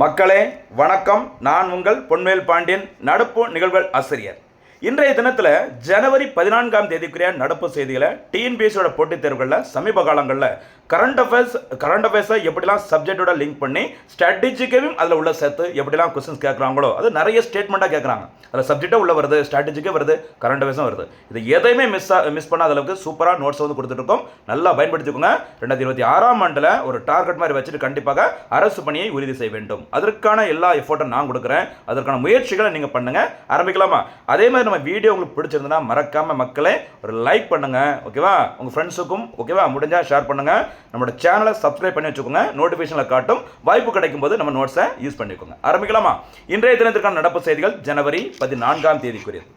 மக்களே வணக்கம். நான் உங்கள் பொன்வேல் பாண்டியன், நடப்பு நிகழ்வுகள் ஆசிரியர். இன்றைய தினத்தில் ஜனவரி 14ஆம் தேதிக்குரிய நடப்பு செய்திகளை டிஎன்பிஎஸ்சியோட போட்டித் தேர்வுகளில் சமீப காலங்களில் கரண்ட் அஃபேர்ஸை எப்படிலாம் சப்ஜெக்டோட லிங்க் பண்ணி ஸ்ட்ராட்டஜிக்கையும் அதில் உள்ள சேர்த்து எப்படிலாம் கொஸ்டின்ஸ் கேட்குறாங்களோ அது நிறைய ஸ்டேட்மெண்ட்டாக கேட்குறாங்க. அதில் சப்ஜெக்டாக உள்ள வருது, ஸ்ட்ராட்டஜிக்கே வருது, கரண்ட் அஃபேர்ஸும் வருது. இது எதையுமே மிஸ் பண்ணாத அளவுக்கு சூப்பராக நோட்ஸ் வந்து கொடுத்துருக்கோம். நல்லா பயன்படுத்திக்கோங்க. 2026ஆம் ஆண்டில் ஒரு டார்கெட் மாதிரி வச்சுட்டு கண்டிப்பாக அரசு பணியை உறுதி செய்ய வேண்டும். அதற்கான எல்லா எஃபோர்ட்டும் நான் கொடுக்குறேன். அதற்கான முயற்சிகளை நீங்கள் பண்ணுங்கள். ஆரம்பிக்கலாமா? அதே மாதிரி நம்ம வீடியோ உங்களுக்கு பிடிச்சிருந்தா மறக்காம மக்களே ஒரு லைக் பண்ணுங்க, ஓகேவா? உங்க ஃப்ரெண்ட்ஸுக்கும் ஓகேவா முடிஞ்சா ஷேர் பண்ணுங்க. நம்மளோட சேனலை சப்ஸ்கிரைப் பண்ணி வச்சுக்கோங்க. நோட்டிஃபிகேஷனில் காட்டும். வாய்ப்பு கிடைக்கும் போது நம்ம நோட்ஸை யூஸ் பண்ணிக்கோங்க. ஆரம்பிக்கலாமா? இன்றைய தினத்திற்கான நடப்பு செய்திகள் ஜனவரி 14ஆம் தேதிக்குரியது.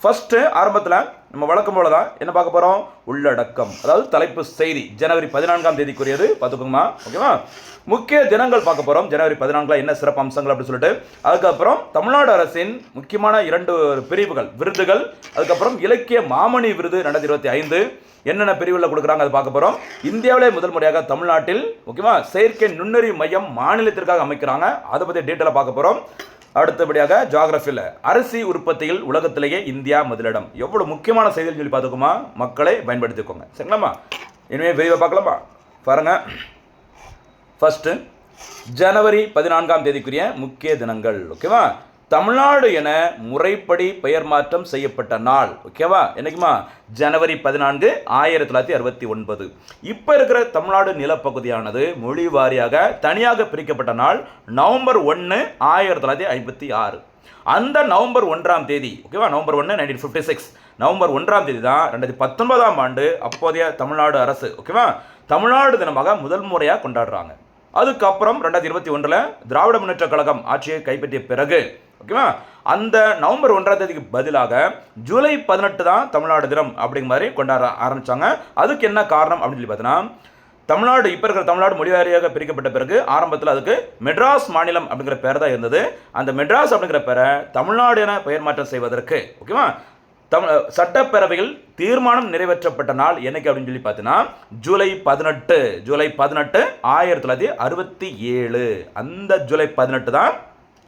ஃபர்ஸ்ட் ஆரம்பத்தில் நம்ம வழக்கம் போல தான் என்ன பார்க்க போகிறோம்? உள்ளடக்கம், அதாவது தலைப்பு செய்தி ஜனவரி 14ஆம் தேதிக்குரியது பார்த்துக்கோங்கம்மா, ஓகேவா? முக்கிய தினங்கள் பார்க்க போகிறோம். ஜனவரி 14 என்ன சிறப்பு அம்சங்கள் அப்படின்னு சொல்லிட்டு, அதுக்கப்புறம் தமிழ்நாடு அரசின் முக்கியமான 2 பிரிவுகள் விருதுகள், அதுக்கப்புறம் இலக்கிய மாமணி விருது 2025 என்னென்ன பிரிவுகளில் கொடுக்குறாங்க அது பார்க்க போகிறோம். இந்தியாவிலே முதல் முறையாக தமிழ்நாட்டில் ஓகேவா செயற்கை நுண்ணறிவு மையம் மாநிலத்திற்காக அமைக்கிறாங்க. அதை பற்றி டீட்டெயிலாக பார்க்க போகிறோம். அடுத்தபடியாக ஜியோகிராஃபியில் அரிசி உற்பத்தியில் உலகத்திலேயே இந்தியா முதலிடம். எவ்வளவு முக்கியமான செய்திகள் சொல்லி பார்த்துக்கோமா, மக்களை பயன்படுத்திக்கோங்க. சரிங்களாம்மா? இனிமேல் விரைவாக பார்க்கலாமா? பாருங்க. ஃபர்ஸ்ட் ஜனவரி 14ஆம் தேதிக்குரிய முக்கிய தினங்கள், ஓகேவா? தமிழ்நாடு என முறைப்படி பெயர் மாற்றம் செய்யப்பட்ட நாள், ஓகேவா? என்னைக்குமா? ஜனவரி 14 1969. இப்போ இருக்கிற தமிழ்நாடு நிலப்பகுதியானது மொழி வாரியாக தனியாக பிரிக்கப்பட்ட நாள் நவம்பர் 1 1956. அந்த நவம்பர் 1ஆம் தேதி, ஓகேவா? நவம்பர் 1 1956 நவம்பர் 1ஆம் தேதி தான் 2019ஆம் ஆண்டு அப்போதைய தமிழ்நாடு அரசு ஓகேவா தமிழ்நாடு தினமாக முதல் முறையாக கொண்டாடுறாங்க. அதுக்கப்புறம் 2021 திராவிட முன்னேற்ற கழகம் ஆட்சியை கைப்பற்றிய பிறகு ஓகேவா அந்த நவம்பர் 1ஆம் தேதிக்கு பதிலாக ஜூலை 18 தான் தமிழ்நாடு தினம் அப்படிங்கிற மாதிரி கொண்டாட ஆரம்பிச்சாங்க. அதுக்கு என்ன காரணம் அப்படின்னு சொல்லி பார்த்தீங்கன்னா, தமிழ்நாடு இப்போ இருக்கிற தமிழ்நாடு மொழிவாரியாக பிரிக்கப்பட்ட பிறகு ஆரம்பத்தில் அதுக்கு மெட்ராஸ் மாநிலம் அப்படிங்கிற பேர் தான் இருந்தது. அந்த மெட்ராஸ் அப்படிங்கிற பேரை தமிழ்நாடு என பெயர் மாற்றம் செய்வதற்கு ஓகேவா சட்டப்பேரவையில் தீர்மானம் நிறைவேற்றப்பட்ட நாள் என்னைக்கு அப்படின்னு சொல்லி பார்த்தீங்கன்னா ஜூலை 18 1967. அந்த ஜூலை 18 தான்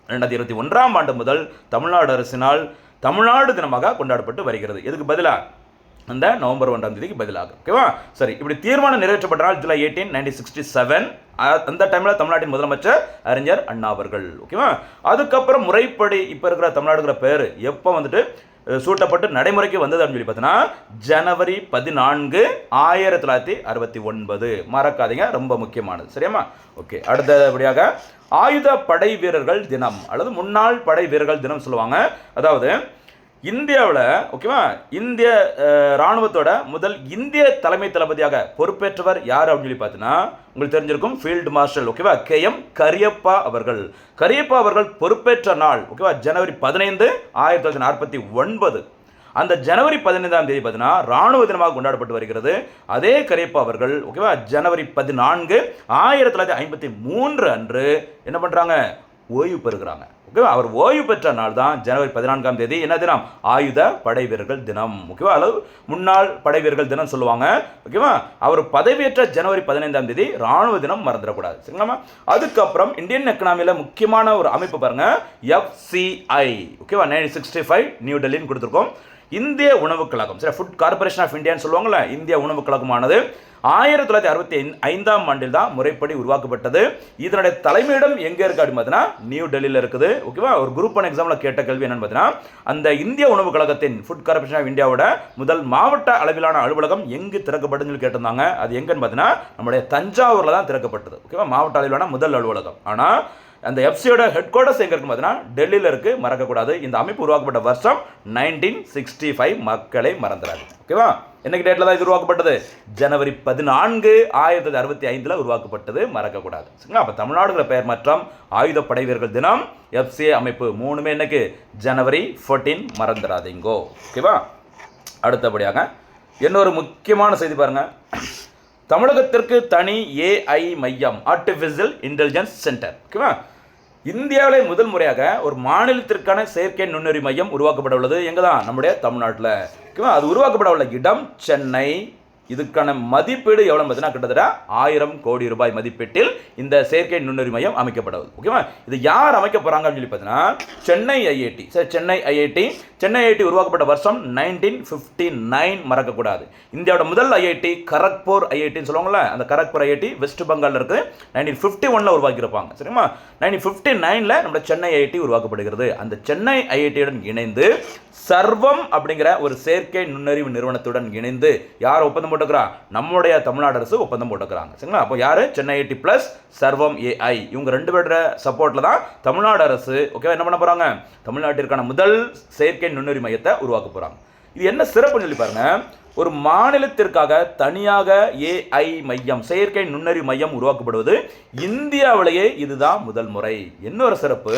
2021ஆம் ஆண்டு முதல் தமிழ்நாடு அரசினால் தமிழ்நாடு தினமாக கொண்டாடப்பட்டு வருகிறது. இதுக்கு பதிலாக அந்த நவம்பர் 1ஆம் தேதிக்கு பதிலாக, ஓகேவா? சரி, இப்படி தீர்மானம் நிறைவேற்றப்பட்ட நாள் ஜூலை 18 1967. அந்த டைமில் தமிழ்நாட்டின் முதலமைச்சர் அறிஞர் அண்ணா அவர்கள், ஓகேவா? அதுக்கப்புறம் முறைப்படி இப்போ இருக்கிற தமிழ்நாடுங்கிற பேர் எப்போ வந்துட்டு சூட்டப்பட்டு நடைமுறைக்கு வந்தது அப்படின்னு சொல்லி பார்த்தீங்கன்னா ஜனவரி 14 1969. மறக்காதீங்க, ரொம்ப முக்கியமானது. சரியாமா? ஓகே. அடுத்தபடியாக ஆயுத படை வீரர்கள் தினம் அல்லது முன்னாள் படை வீரர்கள் தினம் சொல்லுவாங்க. அதாவது இந்தியாவில் ஓகேவா இந்திய இராணுவத்தோட முதல் இந்திய தலைமை தளபதியாக பொறுப்பேற்றவர் யார் அப்படின்னு சொல்லி பார்த்தீங்கன்னா உங்களுக்கு தெரிஞ்சிருக்கும், ஃபீல்டு மார்ஷல் ஓகேவா KM கரியப்பா அவர்கள். கரியப்பா அவர்கள் பொறுப்பேற்ற நாள் ஓகேவா ஜனவரி 15 1949. அந்த ஜனவரி 15ஆம் தேதி பார்த்தீங்கன்னா ராணுவ தினமாக கொண்டாடப்பட்டு வருகிறது. அதே கரியப்பா அவர்கள் ஓகேவா ஜனவரி 14 1953 அன்று என்ன பண்ணுறாங்க? ஓய்வு பெறுகிறாங்க. ஓகேவா அவர் ஓய்வு பெற்ற நாள் தான் ஜனவரி 14ஆம் தேதி என்ன தினம்? ஆயுத படை வீரர்கள் தினம், ஓகேவா? அல்லது முன்னாள் படை வீரர்கள் தினம் சொல்லுவாங்க, ஓகேவா? அவர் பதவியேற்ற ஜனவரி 15ஆம் தேதி ராணுவ தினம் மறந்துடக்கூடாது. சரிங்களா? அதுக்கப்புறம் இந்தியன் எக்கனாமியில் முக்கியமான ஒரு அமைப்பு பாருங்க, FCI ஓகேவா 1965 நியூ டெல்லின்னு கொடுத்துருக்கோம். இந்திய உணவுக் கழகம், சரி, ஃபுட் கார்பரேஷன் ஆஃப் இந்தியான்னு சொல்லுவாங்கல்ல, இந்திய உணவுக் கழகமானது 1965ஆம் ஆண்டில் தான் முறைப்படி உருவாக்கப்பட்டது. இதனுடைய தலைமையிடம் எங்கே இருக்குது அப்படின்னு பார்த்தீங்கன்னா நியூ டெல்லியில் இருக்குது. ஓகேவா? ஒரு குரூப் 1 எக்ஸாமில் கேட்ட கேள்வி என்னன்னு பார்த்தீங்கன்னா அந்த இந்திய உணவுக் கழகத்தின் ஃபுட் கார்பரேஷன் ஆஃப் இந்தியாவோட முதல் மாவட்ட அளவிலான அலுவலகம் எங்கு திறக்கப்பட்டுன்னு சொல்லி கேட்டிருந்தாங்க. அது எங்கன்னு பார்த்தீங்கன்னா நம்முடைய தஞ்சாவூரில் தான் திறக்கப்பட்டது. ஓகேவா? மாவட்ட அளவிலான முதல் அலுவலகம். ஆனால் அந்த எஃப்சியோட ஹெட் குவார்ட்டர்ஸ் எங்கே இருக்கு பார்த்தீங்கன்னா டெல்லியில் இருக்கு. மறக்கக்கூடாது. இந்த அமைப்பு உருவாக்கப்பட்ட வருஷம் 1965. மக்களை மறந்துடாது. ஓகேவா? என்னைக்கு டேட்டில் தான் இது உருவாக்கப்பட்டது? ஜனவரி 14 1965 உருவாக்கப்பட்டது. மறக்கக்கூடாது. சரிங்களா? அப்போ தமிழ்நாடுங்கிற பெயர் மாற்றம், ஆயுத படை வீரர்கள் தினம், FCI அமைப்பு மூணுமே என்னைக்கு? ஜனவரி 14. மறந்துடாதீங்கோ. ஓகேவா? அடுத்தபடியாக இன்னொரு முக்கியமான செய்தி பாருங்க. தமிழகத்திற்கு தனி AI மையம், ஆர்டிஃபிஷியல் இன்டெலிஜென்ஸ் சென்டர். ஓகேவா? இந்தியாவிலே முதல் முறையாக ஒரு மாநிலத்திற்கான செயற்கை நுண்ணறிவு மையம் உருவாக்கப்பட உள்ளது. எங்கே தான்? நம்முடைய தமிழ்நாட்டில். ஓகேவா? அது உருவாக்கப்பட உள்ள இடம் சென்னை. இதுக்கான மதிப்பீடு எவ்வளோ பார்த்தீங்கன்னா கிட்டத்தட்ட 1000 கோடி ரூபாய் மதிப்பீட்டில் இந்த செயற்கை நுண்ணறிவு மையம் அமைக்கப்படுவது. ஓகேவா? இது யார் அமைக்க போகிறாங்கன்னு சொல்லி பார்த்தீங்கன்னா Chennai IIT. Sir Chennai IIT உருவாக்கப்பட்ட வருஷம் 1959, மறக்கக்கூடாது. இந்தியாவோட முதல் ஐஐடி கரக்பூர் ஐஐடின்னு சொல்லுவாங்கள்ல, அந்த கரக்பூர் ஐஐடி வெஸ்ட் பெங்காலில் இருக்குது. 1951 உருவாக்கியிருப்பாங்க. சரிங்களா? 1959 நம்ம சென்னை ஐஐடி உருவாக்கப்படுகிறது. அந்த சென்னை ஐஐடியுடன் இணைந்து சர்வம் அப்படிங்கிற ஒரு செயற்கை நுண்ணறிவு நிறுவனத்துடன் இணைந்து யார் ஒப்பந்தம் போட்டுக்கிறா? நம்முடைய தமிழ்நாடு அரசு ஒப்பந்தம் போட்டுக்கிறாங்க. சரிங்களா? அப்போ யார்? சென்னை ஐஐடி பிளஸ் சர்வம் ஏஐ, இவங்க 2 பேரோட சப்போர்ட்டில் தான் தமிழ்நாடு அரசு ஓகேவா என்ன பண்ண போகிறாங்க? தமிழ்நாட்டிற்கான முதல் செயற்கை நுண்ணறிவு மையத்தை உருவாக்க போகிறாங்க. இது என்ன சிறப்புன்னு சொல்லி பாருங்க. ஒரு மாநிலத்திற்காக தனியாக ஏஐ மையம், செயற்கை நுண்ணறிவு மையம் உருவாக்கப்படுவது இந்தியாவிலேயே இதுதான் முதல் முறை. இன்னொரு சிறப்பு,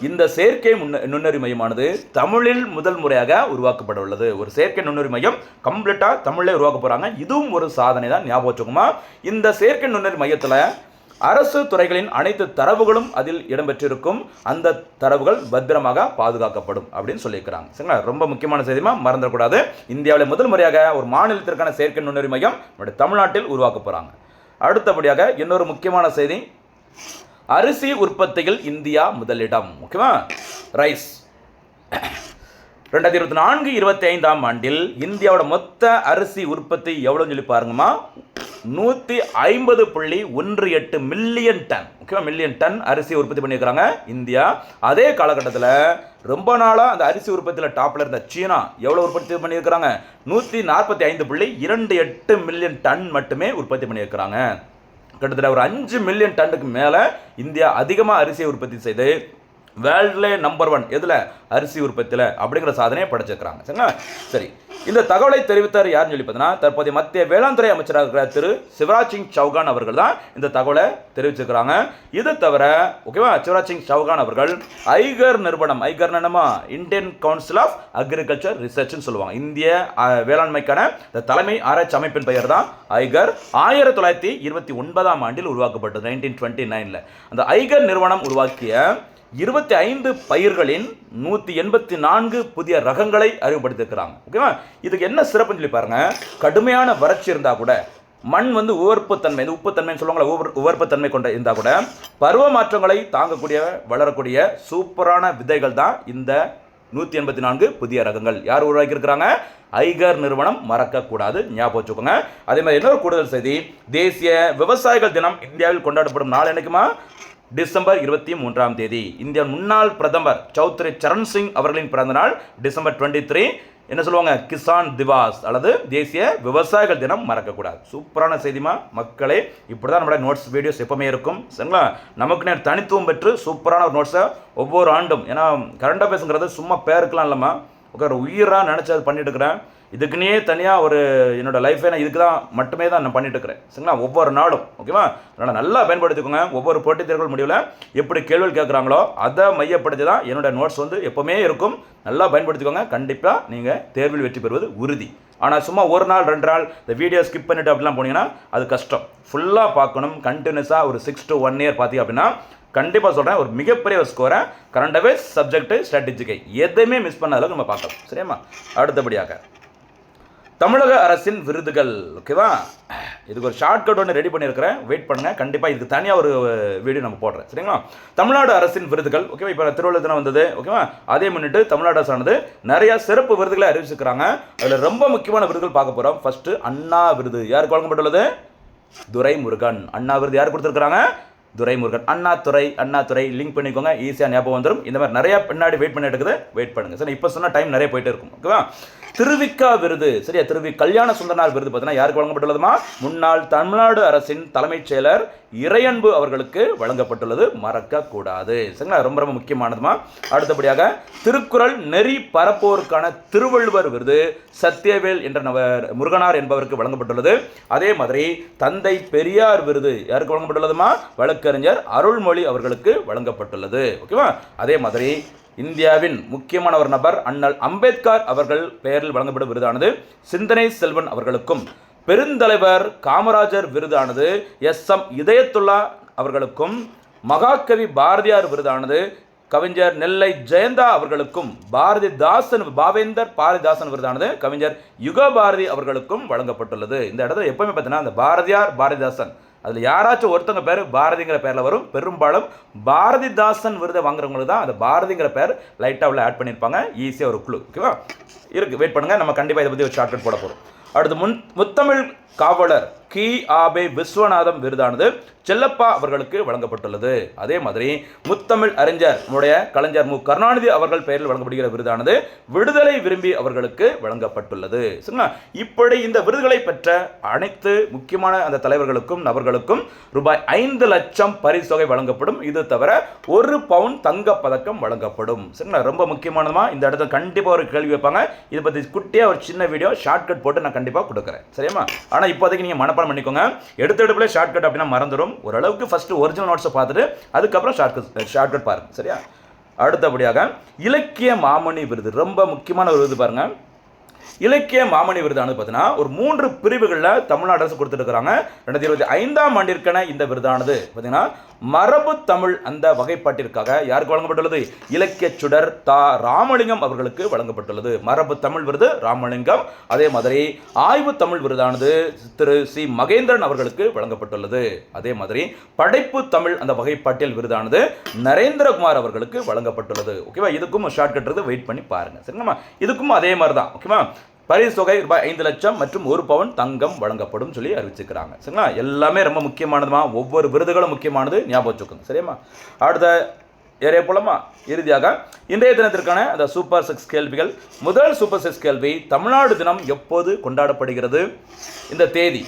இந்த செயற்கை நுண்ணறிவு மையமானது தமிழில் முதல் முறையாக உருவாக்கப்பட உள்ளது. ஒரு செயற்கை நுண்ணறிவு மையம் கம்ப்ளீட்டாக தமிழ்ல உருவாக்க போகிறாங்க. இதுவும் ஒரு சாதனை தான், ஞாபகம் வச்சுக்கோமா. இந்த செயற்கை நுண்ணறிவு மையத்தில் அரசு துறைகளின் அனைத்து தரவுகளும் அதில் இடம்பெற்றிருக்கும். அந்த தரவுகள் பத்திரமாக பாதுகாக்கப்படும் அப்படின்னு சொல்லியிருக்கிறாங்க. சரிங்களா? ரொம்ப முக்கியமான செய்திமா, மறந்துடக்கூடாது. இந்தியாவில் முதல் முறையாக ஒரு மாநிலத்திற்கான செயற்கை நுண்ணறிவு மையம் நம்முடைய தமிழ்நாட்டில் உருவாக்க போகிறாங்க. அடுத்தபடியாக இன்னொரு முக்கியமான செய்தி, அரிசி உற்பத்தியில் இந்தியா முதலிடம். ஓகேவா? ரைஸ் 2024-25 ஆண்டில் இந்தியாவோட மொத்த அரிசி உற்பத்தி எவ்வளோன்னு சொல்லி பாருங்கம்மா. 150.18 மில்லியன் டன். ஓகேவா? மில்லியன் டன் அரிசி உற்பத்தி பண்ணியிருக்கிறாங்க இந்தியா. அதே காலகட்டத்தில் ரொம்ப நாளாக அந்த அரிசி உற்பத்தியில் டாப்பில் இருந்த சீனா எவ்வளோ உற்பத்தி பண்ணியிருக்கிறாங்க? 145.28 மில்லியன் டன் மட்டுமே உற்பத்தி பண்ணியிருக்கிறாங்க. கிட்டத்தட்ட ஒரு 5 மில்லியன் டன்னுக்கு மேலே இந்தியா அதிகமாக அரிசியை உற்பத்தி செய்து வேர்ல்ட்லே நம்பர் 1 எதில்? அரிசி உற்பத்தியில் அப்படிங்கிற சாதனையை படைச்சிருக்கிறாங்க. சரிங்களா? சரி, இந்த தகவலை தெரிவித்தார் யாருன்னு சொல்லி பார்த்தீங்கன்னா தற்போதைய மத்திய வேளாண் துறை அமைச்சராக இருக்கிற திரு சிவராஜ் சிங் சௌகான் அவர்கள் தான் இந்த தகவலை தெரிவிச்சிருக்கிறாங்க. இது தவிர ஓகேவா, சிவராஜ் சிங் சௌகான் அவர்கள் ஐகர் நிறுவனம், ஐகர் என்னமா, இந்தியன் கவுன்சில் ஆஃப் அக்ரிகல்ச்சர் ரிசர்ச்னு சொல்லுவாங்க, இந்திய வேளாண்மைக்கான தலைமை ஆராய்ச்சி அமைப்பின் பெயர் தான் ஐகர். 1929 ஆண்டில் உருவாக்கப்பட்டது, 1929. அந்த ஐகர் நிறுவனம் உருவாக்கிய 25 பயிர்களின் 184 புதிய ரகங்களை அறிமுகப்படுத்தியிருக்கிறாங்க. ஓகேவா? இதுக்கு என்ன சிறப்புன்னு சொல்லி பாருங்க. கடுமையான வறட்சி இருந்தால் கூட, மண் உவர்ப்புத்தன்மை, உப்புத்தன்மைன்னு சொல்லுவாங்களா, உவர்ப்புத்தன்மை கொண்ட இருந்தால் கூட பருவ மாற்றங்களை தாங்கக்கூடிய வளரக்கூடிய சூப்பரான விதைகள் தான் இந்த 184 புதிய ரகங்கள். யார் உருவாக்கியிருக்கிறாங்க? ஐகர் நிறுவனம். மறக்கக்கூடாது, ஞாபகம் வச்சுக்கோங்க. அதே மாதிரி இன்னொரு கூடுதல் செய்தி, தேசிய விவசாயிகள் தினம் இந்தியாவில் கொண்டாடப்படும் நாள் என்னைக்குமா? டிசம்பர் 23 இந்திய முன்னாள் பிரதமர் சௌத்ரி சரண் சிங் அவர்களின் பிறந்த நாள் டிசம்பர் 23. என்ன சொல்லுவாங்க? கிசான் திவாஸ் அல்லது தேசிய விவசாயிகள் தினம். மறக்கக்கூடாது. சூப்பரான செய்திமா மக்களே. இப்படி தான் நம்மளோட நோட்ஸ் வீடியோஸ் எப்பவுமே இருக்கும். சரிங்களா? நமக்குன்னு தனித்துவம் பெற்று சூப்பரான ஒரு நோட்ஸை ஒவ்வொரு ஆண்டும், ஏன்னா கரண்ட் அஃபேர்ஸுங்கிறது சும்மா பேருக்கலாம் இல்லைம்மா, ஒரு உயிராக நினச்சி அது பண்ணிட்டு இருக்கிறேன். இதுக்குன்னே தனியாக ஒரு என்னோடய லைஃபை நான் இதுக்கு தான் மட்டுமே தான் நான் பண்ணிட்டு இருக்கிறேன். சரிங்களா? ஒவ்வொரு நாளும். ஓகேவா? அதனால் நல்லா பயன்படுத்திக்கோங்க. ஒவ்வொரு போட்டித் தேர்வுகள் முடிவில் எப்படி கேள்விகள் கேட்குறாங்களோ அதை மையப்படுத்தி தான் என்னோடய நோட்ஸ் எப்போவுமே இருக்கும். நல்லா பயன்படுத்திக்கோங்க. கண்டிப்பாக நீங்கள் தேர்வில் வெற்றி பெறுவது உறுதி. ஆனால் சும்மா ஒரு நாள் 2 நாள் இந்த வீடியோ ஸ்கிப் பண்ணிவிட்டு அப்படிலாம் போனீங்கன்னா அது கஷ்டம். ஃபுல்லாக பார்க்கணும். கண்டினியூஸாக ஒரு 6 to 1 year பார்த்தீங்க அப்படின்னா கண்டிப்பாக சொல்கிறேன், ஒரு மிகப்பெரிய ஒரு ஸ்கோரை கரண்ட் அஃபேர்ஸ், சப்ஜெக்ட், ஸ்ட்ராட்டஜிக்கை எதையுமே மிஸ் பண்ண அளவுக்கு நம்ம பார்க்கலாம். சரியாம்மா? அடுத்தபடியாக தமிழக அரசின் விருதுகள். ஓகேவா? இதுக்கு ஒரு ஷார்ட்கட் ஒன்று ரெடி பண்ணியிருக்கிறேன், வெயிட் பண்ணுங்கள். கண்டிப்பாக இதுக்கு தனியாக ஒரு வீடியோ நம்ம போடுறேன். சரிங்களா? தமிழ்நாடு அரசின் விருதுகள். ஓகேவா? இப்போ திருவள்ளுவர் தினம் வந்தது. ஓகேவா? அதே முன்னிட்டு தமிழ்நாடு அரசானது நிறையா சிறப்பு விருதுகளை அறிவிச்சிருக்கிறாங்க. அதில் ரொம்ப முக்கியமான விருதுகள் பார்க்க போகிறோம். ஃபர்ஸ்ட் அண்ணா விருது யாருக்கு வழங்கப்பட்டுள்ளது? துரைமுருகன். அண்ணா விருது யார் கொடுத்துருக்குறாங்க? துரைமுருகன். அண்ணாதுரை லிங்க் பண்ணிக்கோங்க, ஈஸியாக ஞாபகம் வந்துடும். இந்த மாதிரி நிறையா பின்னாடி வெயிட் பண்ணிட்டு இருக்குது, வெயிட் பண்ணுங்கள். சரி, இப்போ சொன்ன டைம் நிறைய போயிட்டே இருக்கும். ஓகேவா? திருவிக்கா விருது, சரியா, கல்யாண சுந்தரனார் விருது பார்த்தீங்கன்னா யாருக்கு வழங்கப்பட்டுள்ளதுமா? முன்னாள் தமிழ்நாடு அரசின் தலைமைச் செயலர் இறையன்பு அவர்களுக்கு வழங்கப்பட்டுள்ளது. மறக்கக்கூடாது. சரிங்களா? ரொம்ப ரொம்ப முக்கியமானதுமா. அடுத்தபடியாக திருக்குறள் நெறி பரப்போருக்கான திருவள்ளுவர் விருது சத்யவேல் என்ற முருகனார் என்பவருக்கு வழங்கப்பட்டுள்ளது. அதே மாதிரி தந்தை பெரியார் விருது யாருக்கு வழங்கப்பட்டுள்ளதுமா? வழக்கறிஞர் அருள்மொழி அவர்களுக்கு வழங்கப்பட்டுள்ளது. ஓகேவா? அதே மாதிரி இந்தியாவின் முக்கியமான ஒரு நபர் அண்ணல் அம்பேத்கர் அவர்கள் பெயரில் வழங்கப்படும் விருதானது சிந்தனை செல்வன் அவர்களுக்கும், பெருந்தலைவர் காமராஜர் விருதானது SM இதயத்துல்லா அவர்களுக்கும், மகாகவி பாரதியார் விருதானது கவிஞர் நெல்லை ஜெயந்தா அவர்களுக்கும் பாவேந்தர் பாரதிதாசன் விருதானது கவிஞர் யுகபாரதி அவர்களுக்கும் வழங்கப்பட்டுள்ளது. இந்த இடத்துல எப்பவுமே பார்த்தீங்கன்னா அந்த பாரதியார் பாரதிதாசன் அதில் யாராச்சும் ஒருத்தவங்க பேர் பாரதிங்கிற பேரில் வரும். பெரும்பாலும் பாரதிதாசன் விருதை வாங்குறவங்களுக்கு தான் அந்த பாரதிங்கிற பேர் லைட்டாக உள்ள ஆட் பண்ணியிருப்பாங்க. ஈஸியாக ஒரு குழு. ஓகேவா? இருக்குது, வெயிட் பண்ணுங்கள். நம்ம கண்டிப்பாக இதை பற்றி ஒரு ஷார்ட்கட் போட போகிறோம். அடுத்து முத்தமிழ் காவலர் கி.ஆ.பெ. விஸ்வநாதம் விருதானது செல்லப்பா அவர்களுக்கு வழங்கப்பட்டுள்ளது. அதே மாதிரி முத்தமிழ் அறிஞர் நம்முடைய கலைஞர் மு. கருணாநிதி அவர்கள் பெயரில் வழங்கப்படுகிற விருதானது விடுதலை விரும்பி அவர்களுக்கு வழங்கப்பட்டுள்ளது. சரிங்களா? இப்படி இந்த விருதுகளை பெற்ற அனைத்து முக்கியமான அந்த தலைவர்களுக்கும் நபர்களுக்கும் ரூபாய் 5 லட்சம் பரிசு தொகை வழங்கப்படும். இது தவிர 1 பவுன் தங்க பதக்கம் வழங்கப்படும். சரிங்களா? ரொம்ப முக்கியமானதுமா இந்த இடத்துல கண்டிப்பாக ஒரு கேள்வி வைப்பாங்க. இதை பற்றி குட்டியாக ஒரு சின்ன வீடியோ ஷார்ட்கட் போட்டு நான் கண்டிப்பாக கொடுக்குறேன். சரியாமா? ஆனால் இப்போதைக்கு நீங்கள் மனப்பாடம் பண்ணிக்கோங்க. எடுத்துடுப்புல ஷார்ட்கட் அப்படின்னா மறந்துடும். ஓரளவுக்கு ஃபர்ஸ்ட் ஒரிஜினல் நோட்ஸை பார்த்துட்டு அதுக்கப்புறம் ஷார்ட்கட் பாருங்க. சரியா? அடுத்தபடியாக இலக்கிய மாமணி விருது, ரொம்ப முக்கியமான ஒரு விருது பாருங்க. இலக்கிய மாமணி விருதானது பார்த்தீங்கன்னா ஒரு 3 பிரிவுகளில் தமிழ்நாடு அரசு கொடுத்துருக்காங்க. 2025ஆம் ஆண்டிற்கான இந்த விருதானது பார்த்தீங்கன்னா மரபு தமிழ் அந்த வகைப்பாட்டிற்காக யாருக்கு வழங்கப்பட்டுள்ளது? இலக்கிய சுடர் தா. ராமலிங்கம் அவர்களுக்கு வழங்கப்பட்டுள்ளது. மரபு தமிழ் விருது ராமலிங்கம். அதே மாதிரி ஆய்வு தமிழ் விருதானது திரு சி. மகேந்திரன் அவர்களுக்கு வழங்கப்பட்டுள்ளது. அதே மாதிரி படைப்பு தமிழ் அந்த வகைப்பாட்டியல் விருதானது நரேந்திரகுமார் அவர்களுக்கு வழங்கப்பட்டுள்ளது. ஓகேவா? இதுக்கும் ஷார்ட்கட் இருக்கு, வெயிட் பண்ணி பாருங்க. சரிங்களா? இதுக்கும் அதே மாதிரி தான். ஓகேவா? பரிசு தொகை ரூபாய் 5 லட்சம் மற்றும் 1 பவுன் தங்கம் வழங்கப்படும் சொல்லி அறிவிச்சிருக்கிறாங்க. சரிங்களா? எல்லாமே ரொம்ப முக்கியமானதுமா. ஒவ்வொரு விருதுகளும் முக்கியமானது, ஞாபகம் வச்சுக்கோங்க. சரியாமா? அடுத்த ஏரியா போலமா? இறுதியாக இன்றைய தினத்திற்கான அந்த சூப்பர் 6 கேள்விகள். முதல் சூப்பர் 6 கேள்வி, தமிழ்நாடு தினம் எப்போது கொண்டாடப்படுகிறது? இந்த தேதி.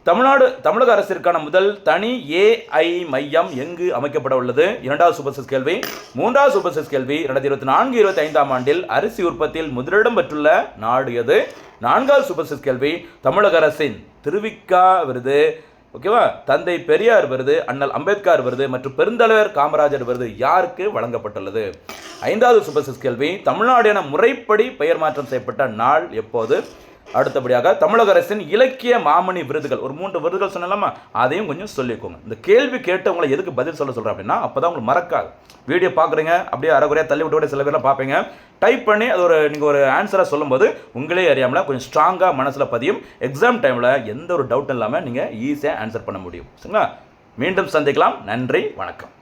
தமிழக அரசிற்கான முதல் தனி AI மையம் எங்கு அமைக்கப்பட உள்ளது? இரண்டாவது சூப்பர் 6 கேள்வி. மூன்றாவது சூப்பர் 6 கேள்வி, 2024-25ஆம் ஆண்டில் அரிசி உற்பத்தியில் முதலிடம் பெற்றுள்ள நாடு எது? நான்காவது சூப்பர் 6 கேள்வி, தமிழக அரசின் திருவிக்கா விருது, ஓகேவா, தந்தை பெரியார் விருது, அண்ணல் அம்பேத்கர் விருது மற்றும் பெருந்தலைவர் காமராஜர் விருது யாருக்கு வழங்கப்பட்டுள்ளது? ஐந்தாவது சூப்பர் 6 கேள்வி, தமிழ்நாடு என முறைப்படி பெயர் மாற்றம் செய்யப்பட்ட நாள் எப்போது? அடுத்தபடியாக தமிழக அரசின் இலக்கிய மாமணி விருதுகள், ஒரு 3 விருதுகள் சொன்னலாமா, அதையும் கொஞ்சம் சொல்லிக்கோங்க. இந்த கேள்வி கேட்டு உங்களை எதுக்கு பதில் சொல்கிறேன் அப்படின்னா அப்போ தான் உங்களுக்கு மறக்காது. வீடியோ பார்க்குறீங்க அப்படியே அரைகுறையாக தள்ளி விட்டு கூட சில பேர்லாம் பார்ப்பீங்க. டைப் பண்ணி அது நீங்கள் ஒரு ஆன்சராக சொல்லும்போது உங்களே அறியாமல் கொஞ்சம் ஸ்ட்ராங்காக மனசில் பதியும். எக்ஸாம் டைமில் எந்த ஒரு டவுட்டும் இல்லாமல் நீங்கள் ஈஸியாக ஆன்சர் பண்ண முடியும். சரிங்களா? மீண்டும் சந்திக்கலாம். நன்றி, வணக்கம்.